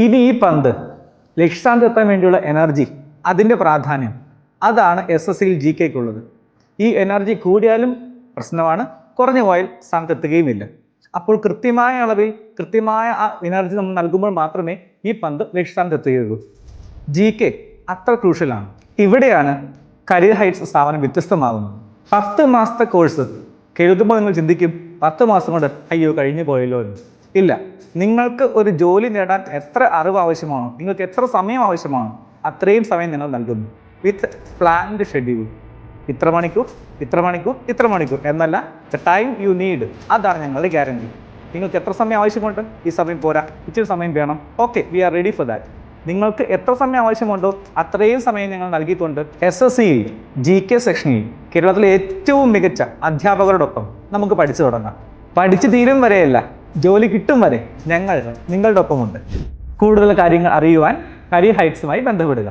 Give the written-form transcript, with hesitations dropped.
ഇനി ഈ പന്ത് ലക്ഷ്യസ്ഥാനത്തെത്താൻ വേണ്ടിയുള്ള എനർജി, അതിൻ്റെ പ്രാധാന്യം, അതാണ് SSCയിൽ GK ക്കുള്ളത്. ഈ എനർജി കൂടിയാലും പ്രശ്നമാണ്, കുറഞ്ഞു പോയാൽ സ്ഥാനത്തെത്തുകയുമില്ല. അപ്പോൾ കൃത്യമായ അളവിൽ കൃത്യമായ ആ എനർജി നമ്മൾ നൽകുമ്പോൾ മാത്രമേ ഈ പന്ത് ലക്ഷ്യസ്ഥാനത്തെത്തുകയുള്ളൂ. GK അത്ര ക്രൂഷ്യലാണ്. ഇവിടെയാണ് കരിയർ ഹൈറ്റ്സ് സ്ഥാപനം വ്യത്യസ്തമാകുന്നത്. 10 മാസത്തെ കോഴ്സ് എഴുതുമ്പോൾ നിങ്ങൾ ചിന്തിക്കും 10 മാസം കൊണ്ട് അയ്യോ കഴിഞ്ഞു പോയല്ലോ എന്ന്. ഇല്ല, നിങ്ങൾക്ക് ഒരു ജോലി നേടാൻ എത്ര അറിവ് ആവശ്യമാണോ, നിങ്ങൾക്ക് എത്ര സമയം ആവശ്യമാണോ, അത്രയും സമയം നിങ്ങൾ നൽകുന്നു വിത്ത് പ്ലാൻഡ് ഷെഡ്യൂൾ. ഇത്ര മണിക്കൂർ ഇത്ര മണിക്കൂർ ഇത്ര മണിക്കൂർ എന്നല്ല, ദ ടൈം യു നീഡ്, അതാണ് ഞങ്ങളുടെ ഗ്യാരണ്ടി. നിങ്ങൾക്ക് എത്ര സമയം ആവശ്യമുണ്ട്, ഈ സമയം പോരാ, ഇച്ചിരി സമയം വേണം, okay, we are ready for that. നിങ്ങൾക്ക് എത്ര സമയം ആവശ്യമുണ്ടോ അത്രയും സമയം ഞങ്ങൾ നൽകിക്കൊണ്ട് SSCയിൽ GK സെക്ഷനിൽ കേരളത്തിലെ ഏറ്റവും മികച്ച അധ്യാപകരോടൊപ്പം നമുക്ക് പഠിച്ചു തുടങ്ങാം. പഠിച്ചു തീരും വരെയല്ല, ജോലി കിട്ടും വരെ ഞങ്ങൾ നിങ്ങളുടെ ഒപ്പമുണ്ട്. കൂടുതൽ കാര്യങ്ങൾ അറിയുവാൻ കരിയർ ഹൈറ്റ്സുമായി ബന്ധപ്പെടുക.